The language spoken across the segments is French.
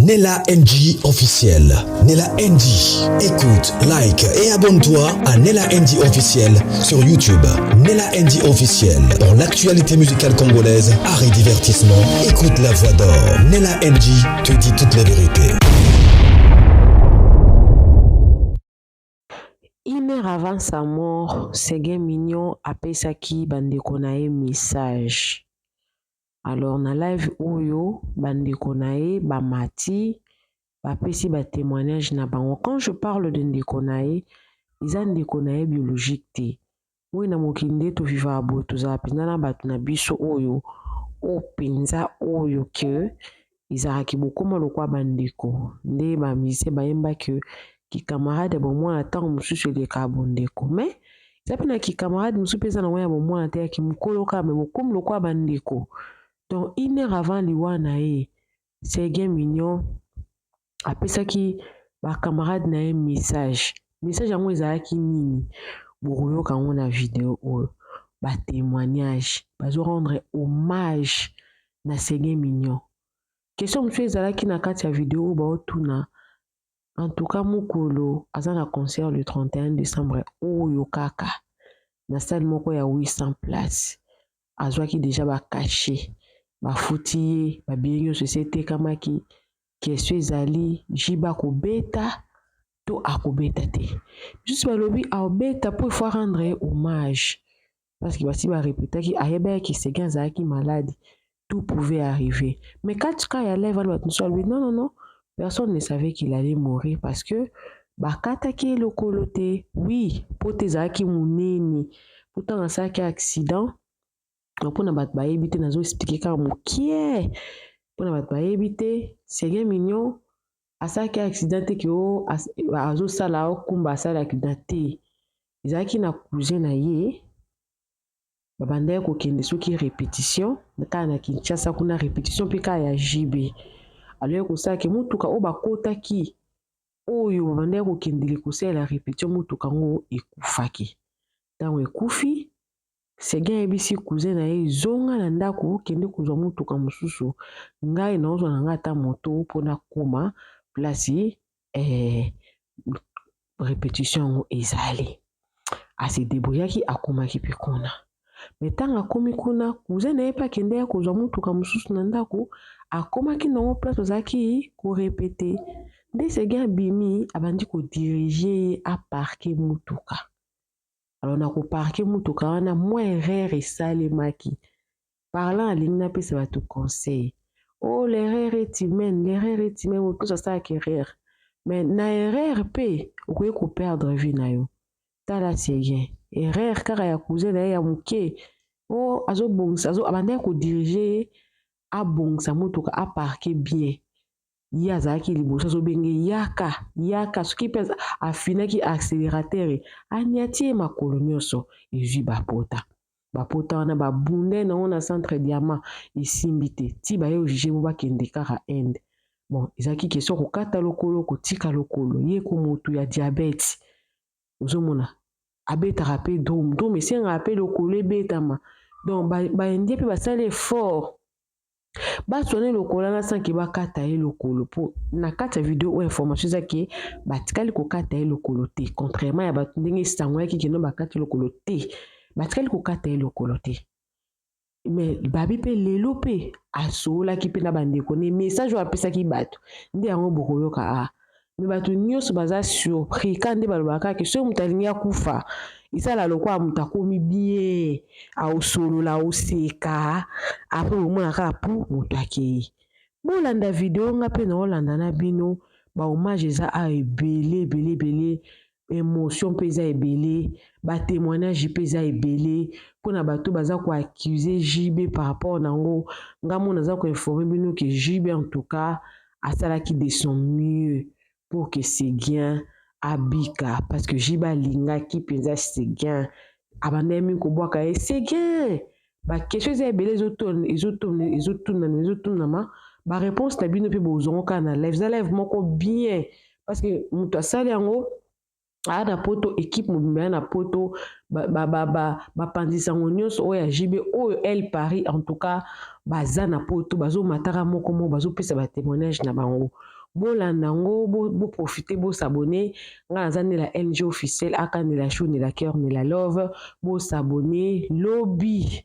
Nella NG officiel. Nella NG. Écoute, like et abonne-toi à Nella NG officiel sur YouTube. Nella NG officiel. Pour l'actualité musicale congolaise, art et divertissement, écoute la voix d'or. Nella NG te dit toute la vérité. Une heure avant sa mort, Séguin Mignon apesaki bandeko na ye message. Alors na live oyo bandeko na ye bamati bapesi ba témoignage na bango. Quand je parle de ndeko na ye, eza ndeko na ye biologique te. Oyo na mokinde to viva abo tozala penza na bato na biso oyo o penza oyo ke ezalaki bokoma lokwa bandeko nde bamise bayemba ke kikamarade bomwana ntango mosusu eleka bondeko me eza mpe na kikamarade mosusu mpe eza na ya bomwana te ya kimokoloka me bokomi lokwa bandeko. Donc une heure avant liwa na ye Séguin Mignon apesaki bakamarade na ye message yango ezalaki nini bokoyoka yango na video oyo batémoignage bazo rendre hommage na Séguin Mignon. Question mosusu ezalaki na kati ya video oyo baotuna en tout cas mokolo aza na concert le 31 décembre oyo kaka na salle moko ya 800 places azwaki déjà bakache bafuti ye babie nyonso esi etekamaki. Question ezali jiba kobeta to akobeta te juste balobi aobeta po il faut rendre hommage parce que basi barepétaki ayebaki Séguin azalaki malade, tout pouvait arriver. Mais quand il y a lève non, personne ne savait qu'il allait mourir parce que bakataki le coloté. Oui, pote zaki muneni. Pourtant un sac accident. Donc on a bat éviter nazo expliquer car mokie. On a bat éviter Séguin Mignon a sac accident que o azo sala o kumba sala accident. Ezaki na cousin na ye. Babanda kokende soki répétition ka na Kinshasa kuna répétition pe ka ya JB alors kosaki mutuka o bakotaki oyo babanda kokende kosala répétition mutuka ngo ekufaki ntango ekufi Séguin ebisi cousin na ye zonga na ndako kende kozwa mutuka mosusu ngai na ozwa na ngata moto mpona koma place répétition ezali asi débrouillaki akomaki pe kuna. Mais tant akomi kuna cousin na ye pa kende ya kozwa mutuka mosusu na ndako akomaki nango place ozalaki korepete nde Séguin bimi abandi kodirige aparke mutuka. Alors na koparke mutuka wana mwa erreur esalemaki parlant alingi napesa bato conseil oh l'erreur est humaine moto asalaki erreur mais na erreur pe okoki koperdre vie na yo tala Séguin erreur kaka ya cousin na ye ya moke o azobongisa abandaki kodirige abongisa motuka aparke bien ye azalaki liboso azobenge yaka soki mpe afinaki accélérateur aniati ye makolo nyonso ezwi bapota wana babunde nango na centre diamant esimbi te ti baye ojuge bo bakende kaka inde. Bon ezalaki question kokata lokolo kotika lokolo ye ko motu ya diabète ozomona abetaka mpe drum esengaka mpe lokolo ebetama donc baindien mpe basali effort basone lokolo wana sanki bakata ye lokolo po na kati ya video oyo information ezaki batikali kokata ye lokolo te contrairement ya bato ndenge esango yaki kendo bakati lokolo te batikali kokata ye lokolo te mais babi mpe lelo mpe asolaki mpe na bandeko ne message oyo apesaki bato nde yango bokoyoka me bato nyonso baza surpris ka nde balobaka ke soki moto alingi akufa esala lokola moto akomi bien aosolola aoseka apres bomona kaka pu moto akei bolanda video nga mpe na olanda na bino bahommage eza ebele émotion mpe eza ebele batémoignage mpe eza ebele mpona bato baza koaccuse JB par rapport nango nga mona aza koinforme bino ke JB en tout cas asalaki de son mieux pour que Séguin abika parce que JB alingaki mpenza Séguin abanda mingi kobwaka ye Séguin bakestion eza ebele ezotunama baréponse na bino mpe bozongo kaka na live eza live moko bien parce que moto asali yango na poto équipe mobimba na poto bapandisa nyonso oyo ya JB oyo El Paris en tout cas baza na poto bazomataka moko moko bazopesa batémoignage na bango bolanda yango boprofite bosabone nga naza nde la NG officielle aka nde la chou nde la cœur nde la love bosabone lobi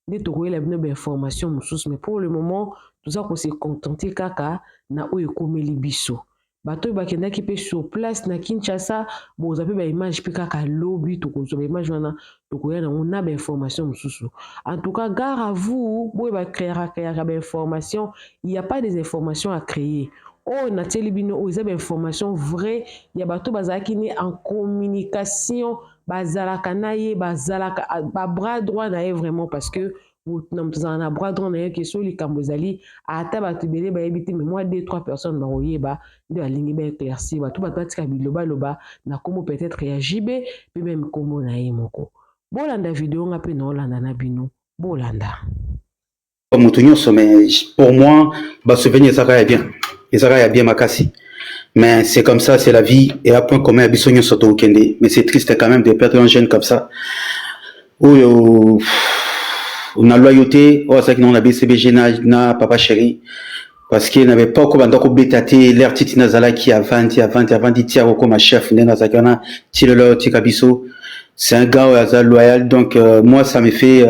nde tokoyela bino bainformation mosusu mais pour le moment toza kose contenter kaka na oyo ekomeli biso bato oyo bakendaki mpe sur place na Kinshasa boza mpe baimage mpe kaka lobi tokozwa baimage wana tokoya nango na bainformation mosusu en tout cas gare à vous boye bakreaka bainformation il n'y a pas des informations à créer oyo natieli bino oyo eza bainformation vrai ya bato bazalaki ne en communication bazalaka na ye bazalaka babras droit na ye vraiment parce que na moto azala na bras droit na ye ke so likambo ezali ata bato ebele bayebi te mais moi 2-3 personnes bakoyeba nde balingi baéclaircir bato batika bilobaloba na kombo peut-être ya JB mpe meme kombo na ye moko bolanda video nga mpe naolanda na bino bolanda moto nyonso mais pour moi basouvenir ezaka ya bien makasi mais c'est comme ça c'est la vie et à point commun ya biso nyonso tokokende mais c'est triste quand même de perdre un jeune comme ça oyo na loyauté oyo azalaki nango na BCBG na papa chéri parce que n'avait pas ko banda ko betate l'air titi nazalaki avandi tia kokoma chef nde nazalaki wana tilelo tika biso c'est un gars oyo aza loyal donc moi ça me fait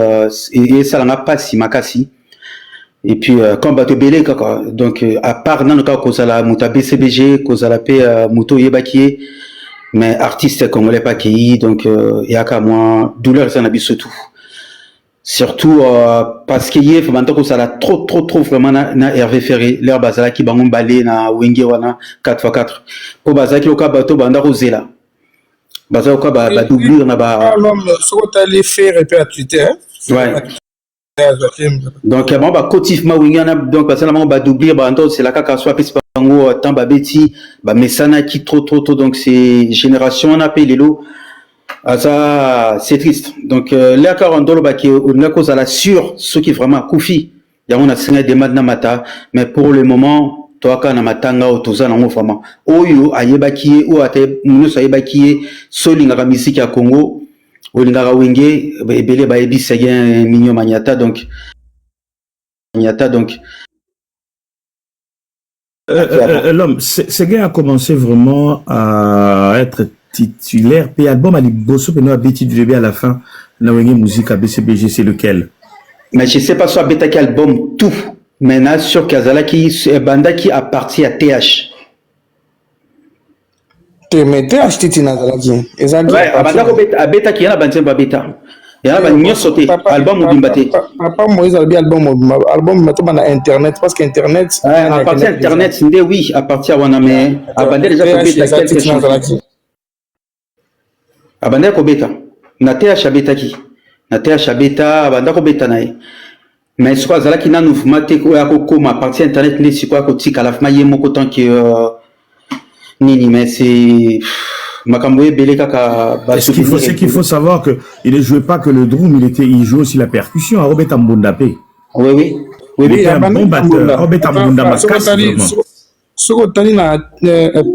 esalanga pasi makasi et puis comme bato ebele kaka donc à part nano kaka kozala moto ya BCBG kozala mpe moto oyebaki ye mais artiste congolais pas kei donc eyaka mwa douleur eza na biso tout surtout parce que ye fabanda kozala trop vraiment na Hervé Ferré l'air bazalaki bango mbale na wenge wana 4x4 po bazalaki loka bato banda kozela bazalaki loka badoublure na soko tali faire et puis à Twitter ouais donc bon cotif ma wenge wana donc basala bango badoublure banda c'est la kaka soit pesi bango temps babeti mesana ki trop donc c'est génération on appelle lelo ça c'est triste donc là car on doit baki on a cause à la sur ce qui vraiment koufi ya on a signé des matna mata mais pour le moment toi kana matanga otoza nango vraiment oyo ayebaki ou ate munuso ayebaki solinga ka musique ya Congo olinga ka wenge ebele ba ebisa gen minyo maniata donc l'homme ce gars a commencé vraiment à être titulaire puis album à liboso puis à bêti du début à la fin na wenge musique à BCBG c'est lequel mais je sais pas soit bêta qui album tout maintenant sur Kazala qui banda qui appartient à TH mais TH titi nazala qui ezali ouais banda ko bêta qui na bantemba bêta ya ba nyo sauté album mobimbaté papa Moïse albi album meto bana internet parce que internet à partir internet ndé oui à partir wana mais abandé déjà ko bêta quelque chose abanda ko beta na TH beta ki na TH beta abanda ko beta nae mais ce quoi zalaki na mouvement te ko ya ko koma partie internet ne si quoi ko tika la fma yemo ko tant que nini mais c'est makambo ebele kaka ce qu'il faut savoir que il ne jouait pas que le drum il jouait aussi la percussion à Robert Mbonda P oui un bon batteur Robert Mbonda makasi soko tani na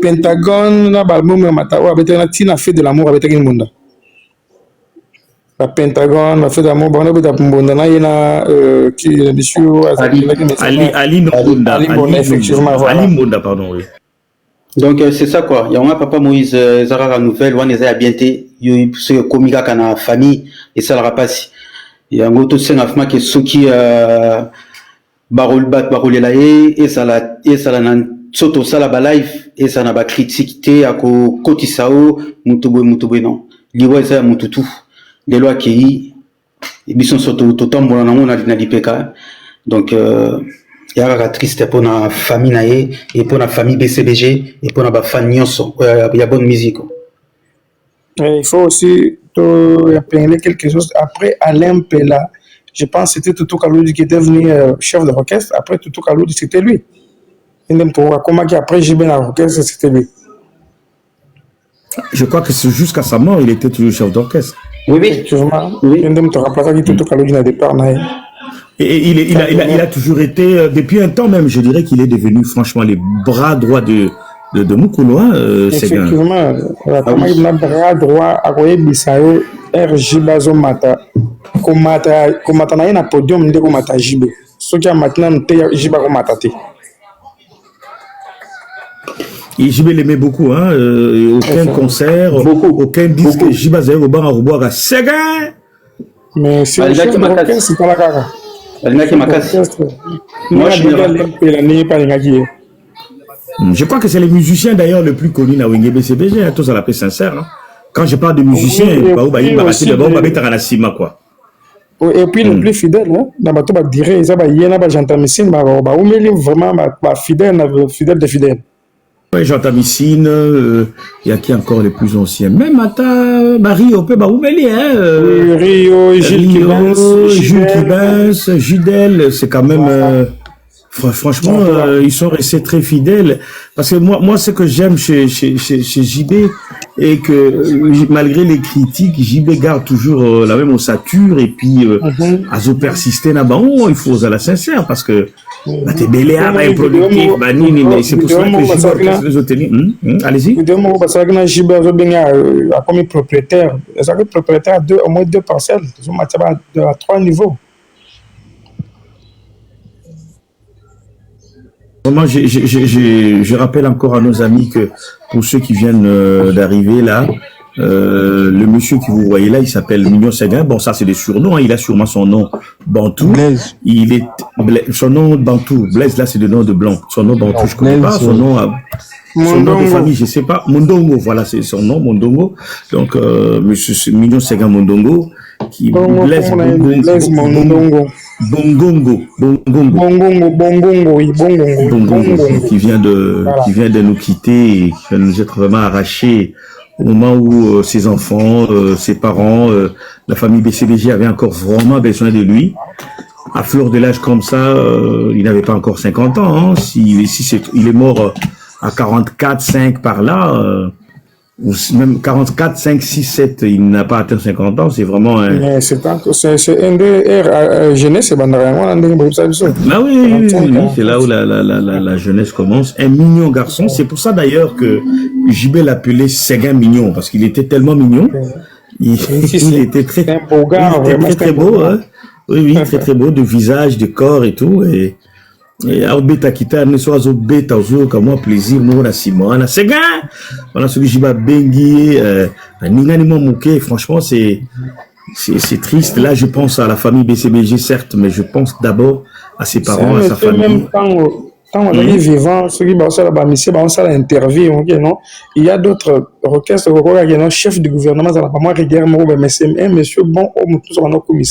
Pentagone na balbum mata wa betena tina fait de l'amour avec Mbonda la Pentagone la fait d'amour bana beta Mbonda na yena qui monsieur Ali Mbonda effectivement Ali Mbonda pardon oui donc c'est ça quoi il y a un papa Moïse Zarara nouvelle wana za bienté yo ce komika kana famille et ça la rapasi il y a un autre scène afma que soki barolela et ça la soto sala ba live et ça na ba critique te ako kotisao mutubo non liwa ça mututu les lois qui bison soto totambola nango na lipeka donc il y a triste pour la famille nae et pour la famille BCBG et pour la famille nyonso il y a bonne musique il faut aussi appeler quelque chose après Alain Pella je pense que c'était Tutu Kaloudi qui est devenu chef de l'orchestre après Tutu Kaloudi c'était lui comment qui après JB dans l'orchestre c'était lui je crois que c'est jusqu'à sa mort il était toujours chef d'orchestre oui effectivement il me rappelle que Tutu Kaloudi n'a départ et il a toujours été depuis un temps même je dirais qu'il est devenu franchement les bras droits de de Mukulu, hein, Séguin. Effectivement, comment il n'a pas droit à quoi Bissayo, RJ Bazo Mata, Komata na na podium de Komata Jibe. Ce qui a maintenant Jiba Komata. Et JB l'aimait beaucoup, hein, aucun concert, aucun disque, Jiba Zayo, Oban Aruboaga, Séguin. Mais c'est le chef d'orchestre, c'est pas la cara. Moi, je crois que c'est les musiciens d'ailleurs le plus connus dans Wenge BCBG, hein, tous à la paix sincère. Hein. Quand je parle de musiciens, et puis le plus fidèle, hein, dans bateau va dire, ça va y en a Jantamissine, vraiment fidèle de fidèle. Oui, Jantamissine, il y a qui encore les plus anciens? Même Mata, Marie, on peut Baoumeli, hein. Rio, Jules Kibens, Judel, c'est quand même. Franchement, ils sont restés très fidèles. Parce que moi, ce que j'aime chez JB, est que malgré les critiques, JB garde toujours la même ossature et puis Azo persisté là-bas. Il faut à la sincère parce que t'es belé à productif, c'est pour cela que JB les autres. Allez-y. JB a comme propriétaire. C'est propriétaire au moins 2 parcelles. Ils ont à 3 niveaux. Vraiment, je rappelle encore à nos amis que pour ceux qui viennent d'arriver là, le monsieur que vous voyez là, il s'appelle Mignon Séguin. Bon, ça c'est des surnoms. Hein. Il a sûrement son nom Bantou. Blaise. Son nom Bantou. Blaise là, c'est le nom de blanc. Son nom Bantou, je connais pas. Son nom de famille, je sais pas. Mondongo, voilà, c'est son nom, Mondongo. Donc, monsieur Mignon Séguin Mondongo, qui Blaise Mondongo. Bongongo, qui vient de nous quitter et qui va nous être vraiment arraché au moment où ses enfants, ses parents, la famille BCBG avait encore vraiment besoin de lui. À fleur de l'âge comme ça, il n'avait pas encore 50 ans. Hein. Il est mort à 44, 5 par là. Ou même 44, 5, 6, 7, il n'a pas atteint 50 ans, c'est vraiment un... C'est un des jeunesse, c'est Ah oui, c'est là où la jeunesse commence. Un mignon garçon, c'est pour ça d'ailleurs que JB l'appelait Séguin Mignon, parce qu'il était tellement mignon. Il était très beau, hein. Oui, très beau, de visage, de corps et tout, et au bêta kita ne soit au bêta au comme moi plaisir moi la Simone Séguin on a celui qui va bengi ningani mo muke franchement c'est triste là je pense à la famille BCBG certes mais je pense d'abord à ses parents à sa famille même quand on est vivant ceux qui bossent là bas monsieur on ça l'interview non il y a d'autres orchestres qui ont chef du gouvernement ça la pas moi regarde moi mais c'est un monsieur bon au tout ça on a commis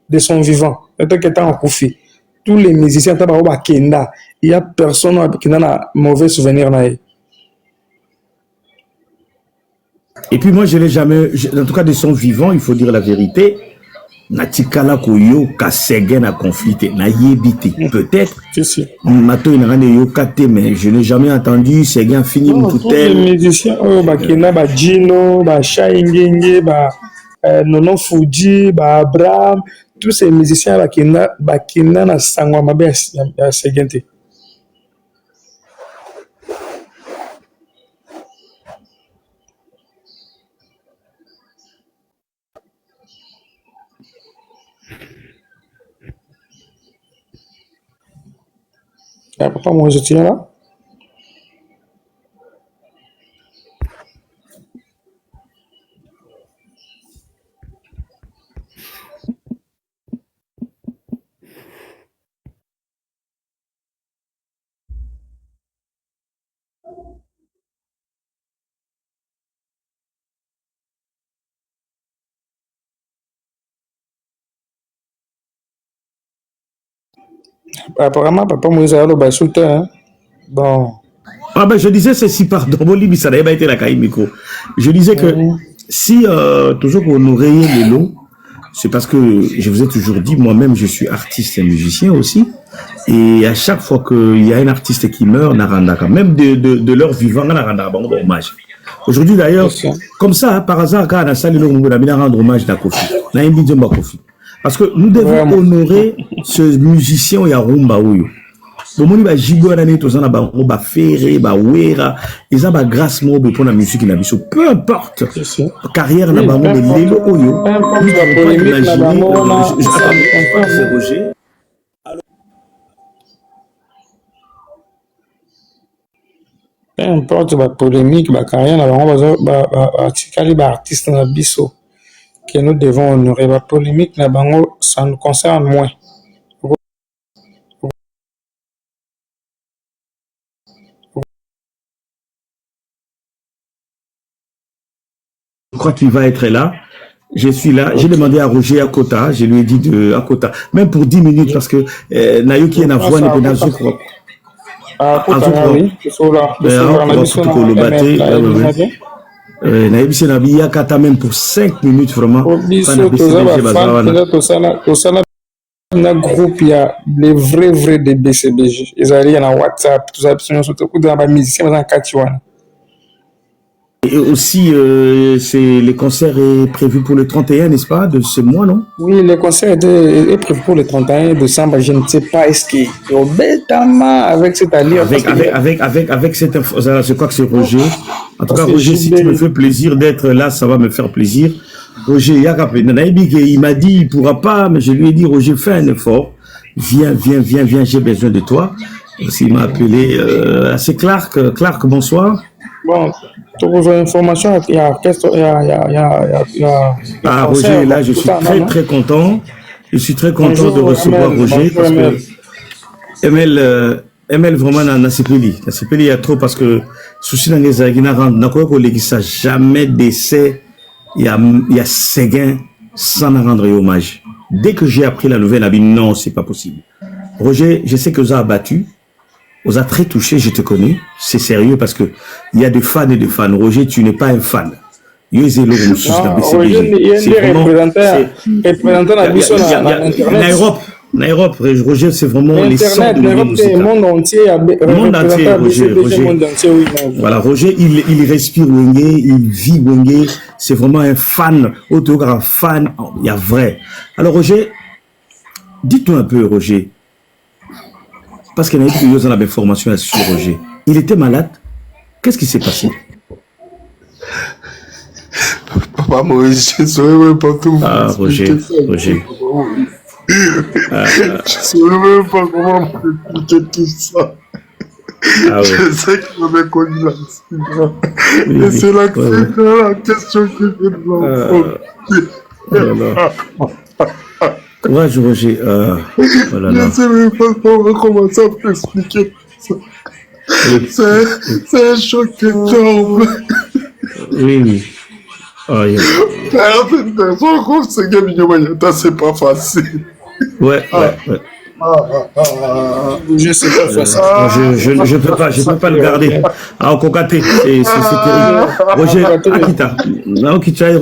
de son vivant peut-être qu'il est en conflit. Tous les musiciens, il y a personne qui n'a un mauvais souvenir. Et puis moi, je l'ai jamais, en tout cas de son vivant, il faut dire la vérité, Natikala Koyo, Kasegen a conflité, n'a yébité, peut-être. Mato, il n'a rien de mais je n'ai jamais entendu Séguin finir tout tel. Les musiciens, Gino, Shaingenge, Nono Fuji, Abraham, tous ces musiciens là qui n'a na sangwa mabe ya Segente. Papa moi je tiens là. Apparemment, papa Moïse a le bas sous terre. Bon. Ah ben je disais ceci, pardon, ça n'avait pas été la caille micro. Je disais que si toujours qu'on aurait les lots, c'est parce que je vous ai toujours dit, moi-même je suis artiste et musicien aussi, et à chaque fois qu'il y a un artiste qui meurt, Narandaka, même de leur vivant, Narandaka, bon hommage. Aujourd'hui d'ailleurs, comme ça, par hasard, quand on a sali on a rendre hommage à Kofi, on a un Kofi. Parce que nous devons honorer ce musicien Yarumba Ouyo. bomoni ba jigo na neto zana ba on ba ferré ba wera ils ont ba grâce mo pour la musique na biso peu importe carrière na bango mais lelo oyo Roger. Peu importe la polémique, la carrière, les artistes dans biso que nous devons honorer. La polémique, ça nous concerne moins. Je crois qu'il va être là. Je suis là. J'ai demandé à Roger Akota. Je lui ai dit de Akota, même pour 10 minutes parce que Nayoki est na voix n'est pas dans même pour 5 minutes vraiment. Dans le groupe, il y a les vrais de BCBG. Ils arrivent dans WhatsApp, tout ça, surtout dans la musique, dans Katiwana. Et aussi, le concert est prévu pour le 31, n'est-ce pas, de ce mois, non? Oui, le concert est prévu pour le 31 décembre. Je ne sais pas, est-ce qu'il y a bêtement avec cette allure. Avec cette info, je crois que c'est Roger. En tout cas, Roger, si tu me fais plaisir d'être là, ça va me faire plaisir. Roger, il m'a dit, il ne pourra pas, mais je lui ai dit, Roger, fais un effort. Viens, j'ai besoin de toi. Il m'a appelé, c'est Clark. Clark, bonsoir. Bon, pour vos informations, il y a Roger, là, je suis très content. Je suis très content de recevoir Roger parce que ML vraiment na sepeli. Na sepeli il y a trop parce que souci dans les agina rendre na quoi que ça jamais d'essai. Il y a Séguin sans rendre hommage. Dès que j'ai appris la nouvelle, j'ai dit non, c'est pas possible. Roger, je sais que vous avez abattu. Vous a très touché, je te connais. C'est sérieux parce que il y a des fans et des fans. Roger, tu n'es pas un fan. C'est vraiment Nairobi, Roger, c'est vraiment les sons de le monde entier, Roger. Voilà, Roger, il respire Wenge, il vit Wenge. C'est vraiment un fan. Un fan, il y a vrai. Alors Roger, dites-nous un peu, Roger. Parce qu'il y a eu des informations sur Roger. Il était malade. Qu'est-ce qui s'est passé? Papa Maurice, je ne saurais même pas tout. Roger. Je ne saurais même pas comment m'expliquer tout ça. Je sais que j'avais connu l'accident. Et c'est l'accident, la question que je dois Courage, Roger. Je ne sais même pas comment ça peut expliquer ça. C'est un choc énorme. Oui. Certaines personnes comme ce gars Mayata, c'est pas facile. Ouais. Je sais pas faire ça. Je peux pas le garder. À Okokate, c'est terrible. Roger, Akita.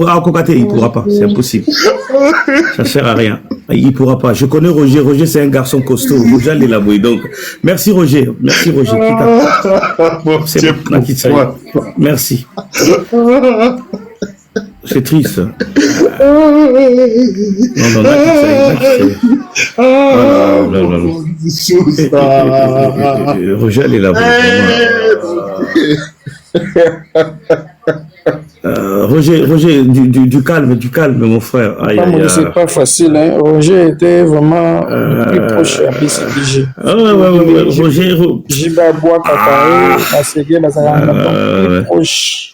À Okokate, il pourra pas. C'est impossible. Ça sert à rien. Il pourra pas. Je connais Roger. Roger, c'est un garçon costaud. Roger l'élaboué. Donc, merci Roger. Merci. C'est triste. Non, Roger est là. Roger, du calme, mon frère. C'est pas facile, hein. Roger était vraiment plus proche à BCBG. Roger. Jiba Bois Kakae, Asege, plus proche.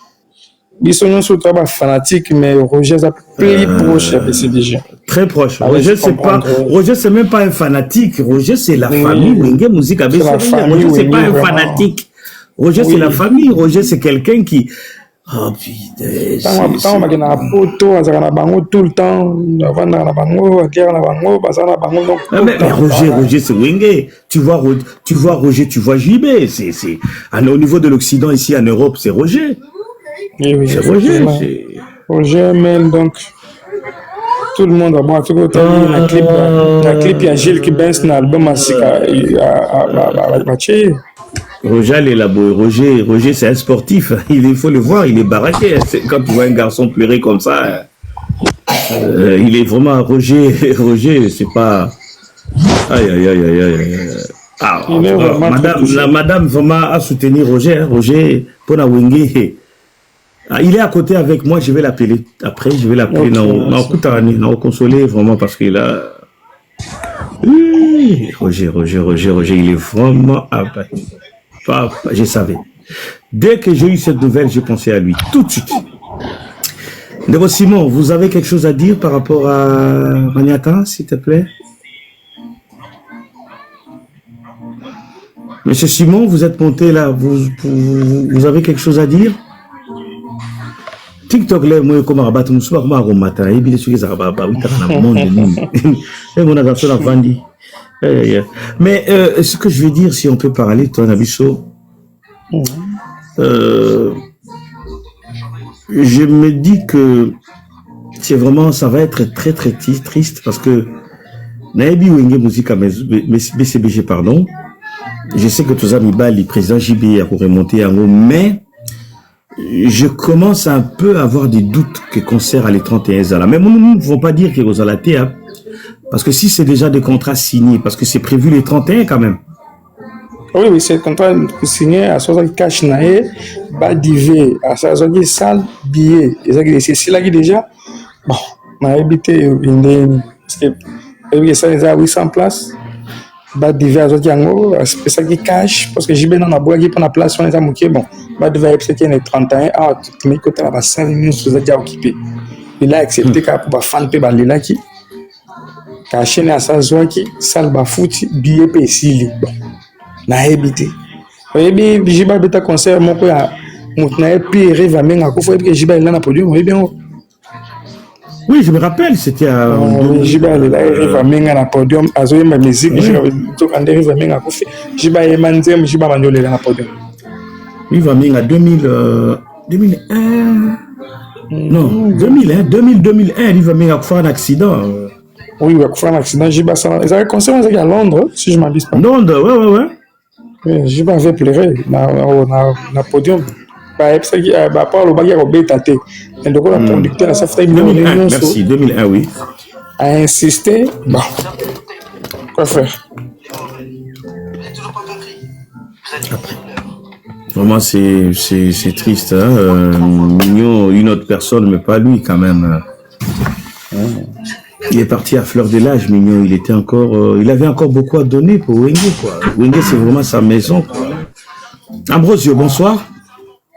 Ils sont surtout fanatiques, mais Roger est plus proche à BCBG. Très proche. Roger, c'est même pas un fanatique. Roger, c'est la famille. Wenge Musique à BCBG. Roger, c'est pas un fanatique. Roger, c'est la famille. Roger, c'est quelqu'un qui. Oh putain. Mais Roger, c'est Wenge. Tu vois Roger, tu vois JB. C'est au niveau de l'Occident, ici en Europe, c'est Roger. Oui, c'est Roger. Roger, mais donc, tout le monde a bon. Tout le la clip, il y a Gilles qui baisse dans l'album à Roger est là, Roger, c'est un sportif. Il faut le voir, il est baraqué. Quand tu vois un garçon pleurer comme ça, il est vraiment Roger, c'est pas. Aïe. Madame vraiment a soutenu Roger. Roger, pour la Wenge. Il est à côté avec moi, je vais l'appeler. Après, je vais l'appeler. Non, consoler vraiment parce qu'il a. Roger, il est vraiment. Je savais. Dès que j'ai eu cette nouvelle, j'ai pensé à lui. Tout de suite. D'abord, Simon, vous avez quelque chose à dire par rapport à Maniata, s'il te plaît? Monsieur Simon, vous êtes monté là, vous avez quelque chose à dire? TikTok là, moi comme rabat, nous sommes comme matin, et bien sûr que ça va pas, oui, t'as un monde et mon adresse a vendu. Mais ce que je veux dire, si on peut parler, toi, Nabiso, je me dis que c'est vraiment, ça va être très très triste parce que Naebi Wenge Musique à BCBG, pardon. Je sais que tous amis Bali, président JB a remonté en haut, mais je commence un peu à avoir des doutes que concert à les 31 ans. Mais nous ne pouvons pas dire que vous allez la parce que si c'est déjà des contrats signés, parce que c'est prévu les 31 quand même. Oui, c'est le contrat signé à 60 cash naé, bas divé, à 60 salles, billets. C'est là qui déjà, bon, on a habité une, parce que ça est à 800 places, bas divé à 60 c'est ça qui cash, parce que j'ai bien dans la boîte qui prend la place, on est à moquer, bon, bas divé à c'était les 31, ah, tu mets côté là, 5 minutes, vous êtes déjà occupé. Il a accepté qu'à pour fan pe balila qui, caché à 60 qui, salle bas foot, billet payé, bon. Na habité. Oui, Jiba beta concert mon quoi mutna puis rêve menga ko faut que Jiba là na podium oui bien. Oui, je me rappelle, c'était à Jiba là rêve menga na podium azoye ma musique to quand rêve menga ko Jiba e manzem Jiba manjole là na podium. Oui, va menga 2001 non, 2001 il va menga faire un accident. Oui, il va faire un accident Jiba ça ils avaient concert à Londres si je m'abuse pas. Londres, ouais. Je vais pleurer na podium. Bah Paul Obagia Robetate. Et donc le producteur a fait 2001, merci, 2001, oui. A insisté, bon. Quoi faire? Vraiment, c'est triste, hein. Mignon, une autre personne, mais pas lui quand même. Il est parti à fleur de l'âge, Mignon. Il était encore, il avait encore beaucoup à donner pour Wenge, quoi. Wenge, c'est vraiment sa maison, quoi. Ambrosio, bonsoir.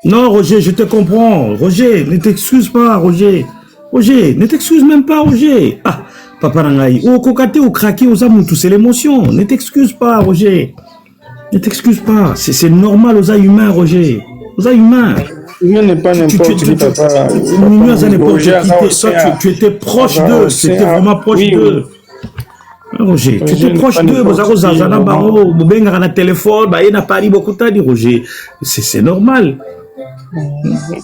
Non, Roger, je te comprends. Roger, ne t'excuse pas, Roger. Roger, ne t'excuse même pas, Roger. Ah, papa Nangaï. Ou kokate ou craqué aux amours, c'est l'émotion. Ne t'excuse pas, Roger. Ne t'excuse pas. C'est normal aux humains, Roger. Aux humains. Il n'est pas n'importe qui, papa. Tu étais proche d'eux. C'était vraiment proche d'eux. Roger, tu étais proche d'eux. Vous avez Zazana Baro, vous avez un téléphone, il n'a pas dit beaucoup de temps, Roger. C'est normal.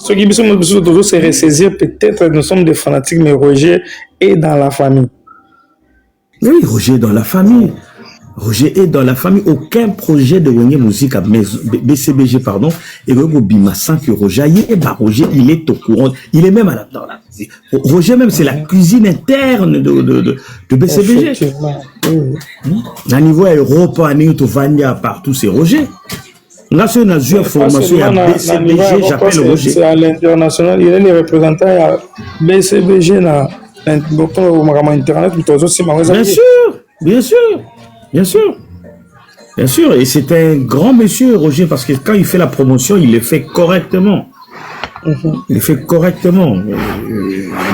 Ce qui nous c'est ressaisir, peut-être nous sommes des fanatiques, mais Roger est dans la famille. Oui, Roger est dans la famille. Roger est dans la famille. Aucun projet de Wenge Musique à BCBG, pardon, et Bima sans que Roger Roger, il est au courant. Il est même à la Roger même, c'est la cuisine interne de BCBG. À niveau européen, au Vania, partout, c'est Roger. Là, c'est une formation à BCBG, j'appelle Roger. C'est à l'international, il est le représentant à BCBG, dans Internet, Bien sûr, et c'est un grand monsieur, Roger, parce que quand il fait la promotion, il le fait correctement. Il le fait correctement.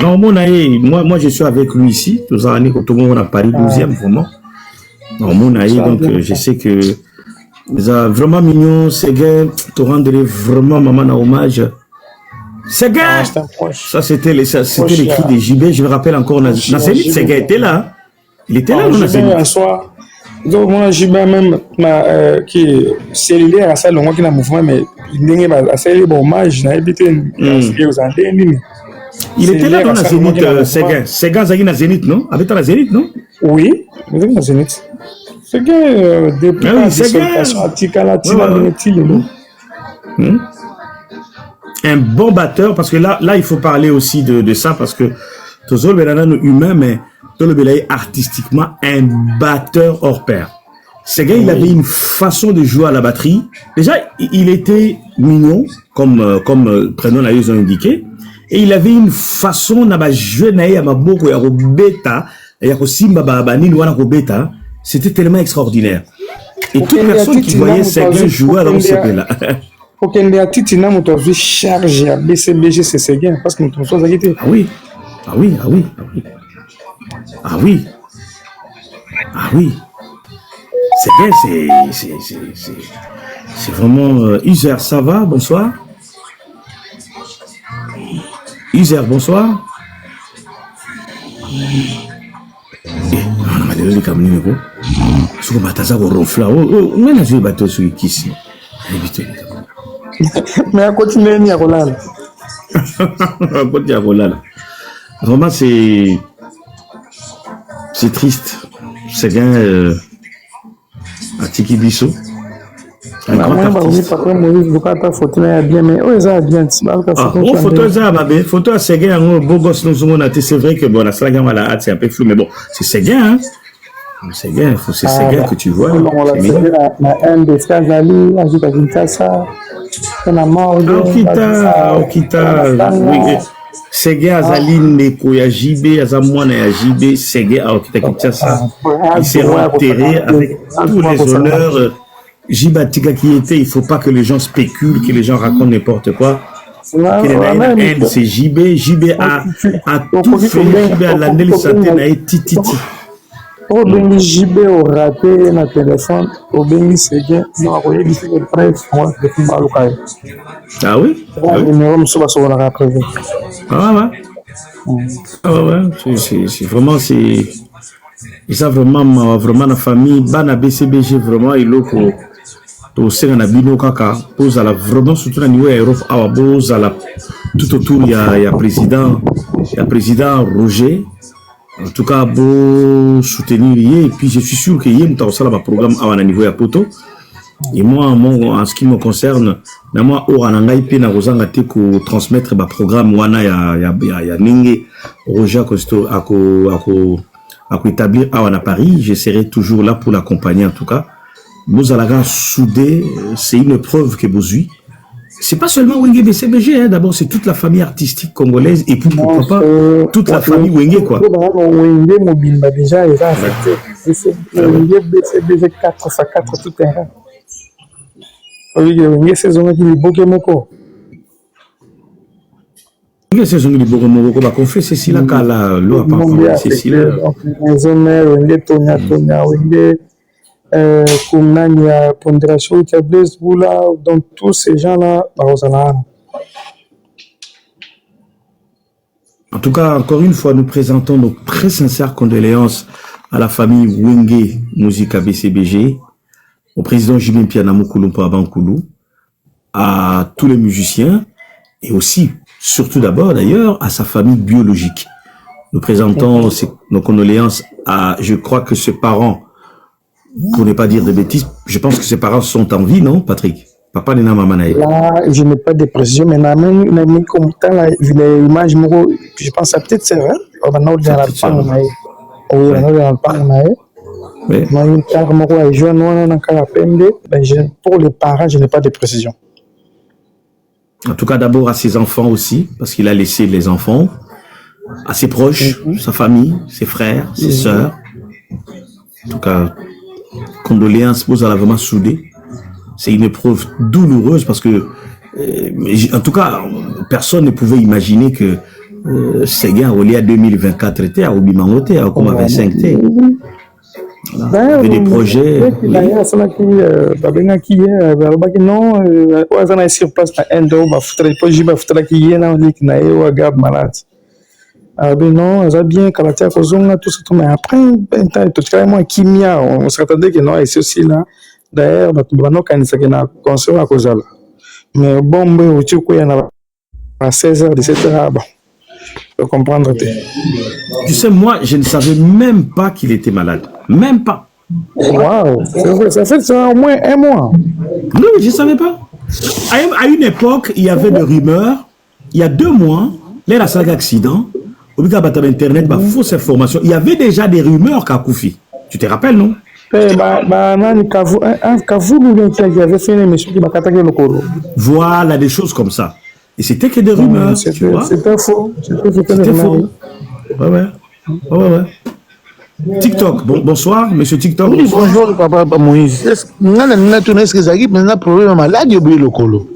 Non, moi, je suis avec lui ici, tous les années, quand tout le monde a Paris 12e, vraiment. Non, donc, je sais que vraiment mignon, c'est gay, te rendrait vraiment maman en hommage. C'est gay! Ça, c'était les cris des JB, je me rappelle encore, Nazénith, c'est gay était là. Il était là, Nazénith. Donc, moi, j'ai même qui est cellulaire à ça, le mois qui est en mouvement, mais il n'est pas assez libre hommage, n'a habité aux Andes. Il était là dans la Zénith, Séguin, Zagui na Zénith, non? Avec la Zénith, non? Oui, il était dans la Zénith. Séguin, des sollicitations à Tikala, un bon batteur, parce que là, il faut parler aussi de ça, parce que tous les humains, mais tout le belay artistiquement un batteur hors pair. Séguin, il avait une façon de jouer à la batterie. Déjà, il était mignon, comme prénom l'a indiqué. Et il avait une façon de jouer à Maboko et à Robeta, et à Simba Babani, ou à Robeta. C'était tellement extraordinaire. Et toute personne qui voyait Séguin jouer à là. Ok, il y a Titina, on a vu charge à BCBG, c'est Séguin, parce que nous sommes inquiétés. Ah oui. Ah oui, ah oui, ah oui. Ah oui. Ah oui. C'est vraiment... User, ça va? Bonsoir. User, bonsoir. On m'a donné le camion, quoi. Ce qu'on m'a tassé au ronfla. On a joué bateau sur qui ici. Mais à continuer, il y a Rolal. À continuer à Rolal. Vraiment, c'est triste. C'est bien... à Tiki Bissot. Un grand artiste. Photo à Séguin, beau gosse, c'est vrai que bon, la slague c'est un peu flou, mais bon, c'est Séguin, hein. C'est Séguin, c'est Séguin que tu vois. Okita, Séguin Azali Neko ya JB, Azamouana ya JB, Séguin à Okita Kinshasa. Il s'est enterré avec tous les honneurs. Jibatika qui était, il ne faut pas que les gens spéculent, que les gens racontent n'importe quoi. C'est JB, JB a tout fait, JB a l'année de santé, n'a été titi. Au Bengi JB au raté na téléphone, au Bengi Séguin, non, vous voyez, il fait le presse, moi, je suis mal au cas. Ah oui? Le numéro me sauve sur la après. Ah ouais, c'est vraiment, c'est. Ça vraiment la famille, Bana BCBG, vraiment, il est au sein de Bino Kaka, pose à la vraiment, surtout à niveau Europe, à Bose, à la tout autour, il y a président Roger. En tout cas, beau soutenir, et puis je suis sûr qu'il y a un programme à niveau à Poto. Et moi, en ce qui me concerne, moi, au Ranangai, Pena Rosanga, Teko, transmettre le programme, Wana, ya Ninge, Roger Costo, à établir à Paris, je serai toujours là pour l'accompagner en tout cas. Vous allez soudé, c'est une preuve que vous avez. C'est pas seulement Wenge BCBG, hein. D'abord c'est toute la famille artistique congolaise et puis pourquoi pas toute la famille Wenge quoi. Wenge Mobimba déjà il a affecté. Wenge BCBG 4 ça 4 tout terrain. Wenge saison qui est beaucoup moko. Wenge saison qui est beaucoup moko bah qu'on fait c'est là kala l'eau pas c'est là. Maison mère Wenge Tonya Wenge Koumnania, Pondration, Blaise Boula, donc tous ces gens-là, en tout cas, encore une fois, nous présentons nos très sincères condoléances à la famille Wenge Musica BCBG, au président Jibin Pianamo Koulumpa Abankoulou, à tous les musiciens et aussi, surtout d'abord d'ailleurs, à sa famille biologique. Nous présentons nos condoléances à, je crois que ses parents, pour ne pas dire de bêtises, je pense que ses parents sont en vie, non, Patrick? Papa n'est pas maman. Là, je n'ai pas de précision, mais même comme tant l'image, je pense à peut-être c'est vrai. On a dans le pan, oui, on a dans le pan, pour les parents, je n'ai pas de précision. En tout cas, d'abord à ses enfants aussi, parce qu'il a laissé les enfants, à ses proches, sa famille, ses frères, ses sœurs. En tout cas, condoléances, vous allez vraiment souder. C'est une épreuve douloureuse parce que, en tout cas, personne ne pouvait imaginer que Séguin, au lieu à 2024, était à Obimangote, à Okoma 25. Il y avait des projets. Non, ça bien, Kalatia Kozonga, tout ça, mais après, carrément, Kimia, on s'attendait que non, et c'est aussi là. D'ailleurs, on a construit à Kozala. Mais bon, tu sais, il y a à 16h, 17h, bon, je peux comprendre. Tu sais, moi, je ne savais même pas qu'il était malade. Même pas. Waouh, ça fait ça au moins un mois. Non, je ne savais pas. À une époque, il y avait des rumeurs. Il y a 2 mois, là, il a eu un accident. Au bout Internet, fausse information. Il y avait déjà des rumeurs qu'à Koufi. Tu te rappelles, non? Nani Kavoulou qui avait fait une émission qui m'a attaqué le colo. Voilà, des choses comme ça. Et c'était que des rumeurs, tu vois. C'était faux. C'était faux. Ouais. TikTok, bonsoir, monsieur TikTok. Oui, bonjour, papa Moïse. Est-ce que Zagui a un problème malade ou le colo?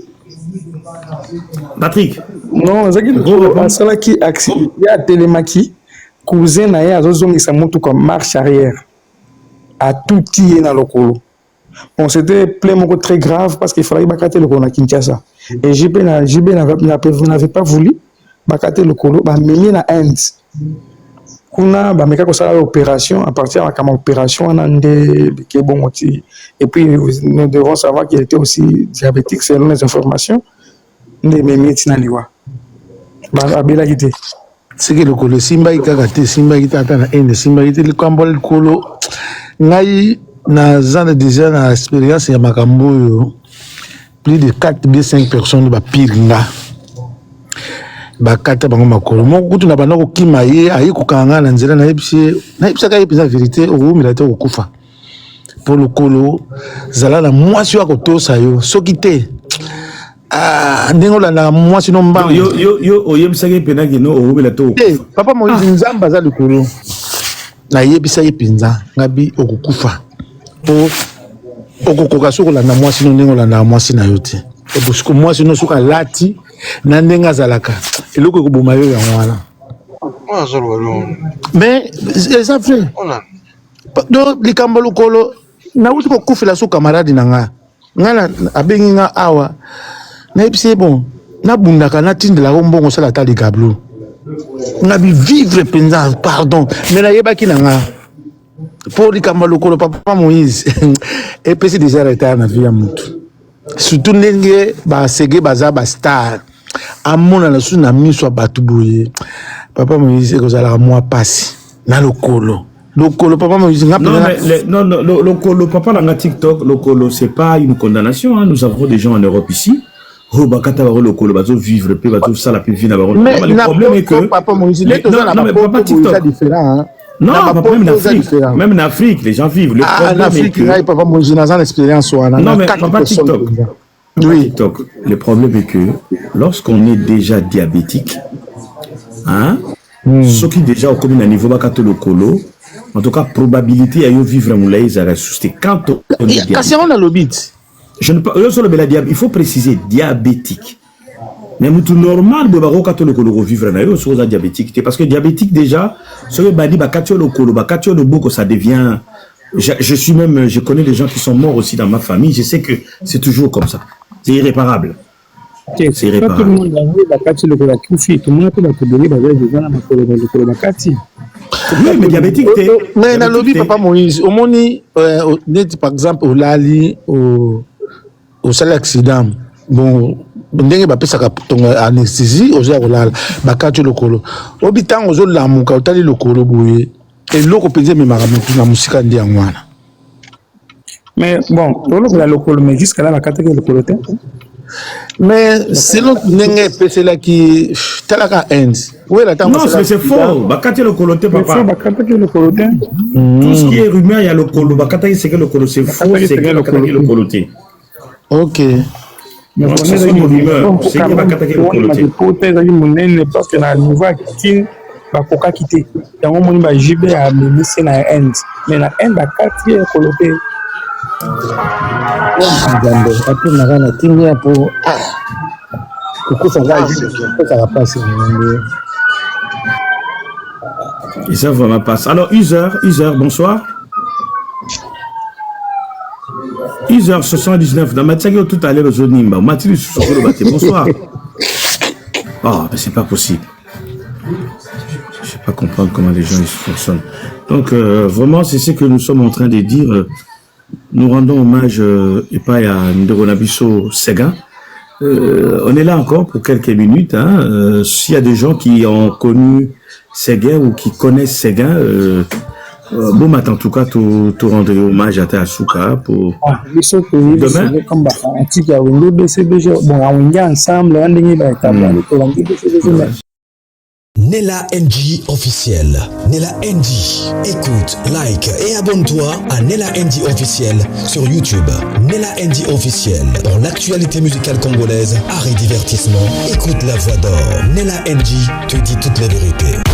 Patrick. Non, Zagui le colo, c'est là qui il y a Télémaki, cousin na ya zozongi sa moto comme marche arrière. À tout tirer dans le colo. Bon, c'était pleinement très grave parce qu'il fallait bacater le colo à Kinshasa. Et JB n'avait pas voulu bacater le colo, mais il y a un kuna bameka kosala opération à partir de la opération et puis nous devons savoir qu'il était aussi diabétique selon les informations de médecins liwa abela kité c'est que le colo simba ikakate simba kitata na ende simba kité le kambo le colo ngai na zana déjà na expérience ya makambo yo plus de 4 ou 5 personnes ba piringa bakata bango makolo moko kutu na bana ko kima ye ayi kokanga na nzela na yebisa ka yebisa vérité o umila te okufa pour le colo zala na mwasi wa kotosa yo soki te ndengo la mwasi no mbango yo oyebisa ke pena ke no o umila te okufa papa Moïse nzamba za le colo na yebisa ye pinza ngabi okukufa po okokoka sokola na mwasi no ndengo la na mwasi na yo te et parce que mwasi no soka lati na ndenga zalaka eloko ekoboma yo yango wana mais eza vrai donc likambo lokolo nauti kokufela so camarade na nga ngana abengi nga awa nayebisi bon nabundaka natindelaka mbongo osala ata likablo ngabi vivre mpenza pardon mais nayebaki na nga mpo likambo lokolo papa Moïse epesi déjà retard na vie ya motu surtout ndenge basege baza bastar amona na su na miso bato boye papa Moïse ekozala mwa pasi na lokolo papa Moïse non lokolo papa na TikTok lokolo c'est pas une condamnation hein. Nous avons des gens en Europe ici bakata baro lokolo bazo vivre pe bazo sala pe vie na baro le problème est que papa Moïse non mais papa TikTok différent. Non, même en Afrique, les gens vivent. Le problème en Afrique, est que... papa Moïse n'a pas d'expérience. Non, mais papa TikTok. Oui. TikTok. Le problème est que lorsqu'on est déjà diabétique, hein, ceux qui déjà ont commis un niveau bakato le colo, en tout cas, probabilité à vivre en moulay, ils arrêtent susté. Quand on est diabétique. Je ne pas. Il faut préciser diabétique. Mais tout normal, de vivre en diabétique. Parce que diabétique, déjà, ce que le beaucoup, ça devient. Je connais des gens qui sont morts aussi dans ma famille. Je sais que c'est toujours comme ça. C'est irréparable. C'est irréparable. Oui, mais diabétique, mais dans le lobby, papa Moïse, au moni, par exemple, au Lali, au sale accident, bon. Ndenge bapesaka tonga anesthésie oza kolala bakati lokolo obitango ozo lamuka otali lokolo boye eloko penze memaka mutu na musika ndi yangwana mais bon tolo la lokolo mais jusqu'à là bakati ke lokolo te mais selon ndenge pesela ki talaka end non c'est faux bakati lokolo te papa bakati ke lokolo te tout ce qui est rumeur il y a lokolo bakati c'est que lokolo c'est faux c'est que bakati lokolo te OK. Mais on est une rumeur, c'est qu'il va attaquer le coloté. Parce que dans le niveau qui va pas quitter. Dans le monde, il va à ministre na end. Mais la end va quartier coloté. Après, on a un team pour. Pourquoi ça va passer? Et ça vraiment passe. Alors, User, bonsoir. 10h79 dans Mathieu tout à l'heure au Nimba. Mathieu bonsoir. Oh, mais c'est pas possible. Je sais pas comprendre comment les gens ils fonctionnent. Donc vraiment c'est ce que nous sommes en train de dire. Nous rendons hommage et pas à Ndoronabiso Sega. On est là encore pour quelques minutes. Hein. S'il y a des gens qui ont connu Sega ou qui connaissent Sega. Bon matin en tout cas tout rendre hommage à Asuka pour demain. Bon, on est ensemble, on est Nella NG officiel. Nella NG. Écoute, like et abonne-toi à Nella NG officiel sur YouTube. Nella NG officiel. Pour l'actualité musicale congolaise, art et divertissement, écoute la voix d'or. Nella NG te dit toutes les vérités.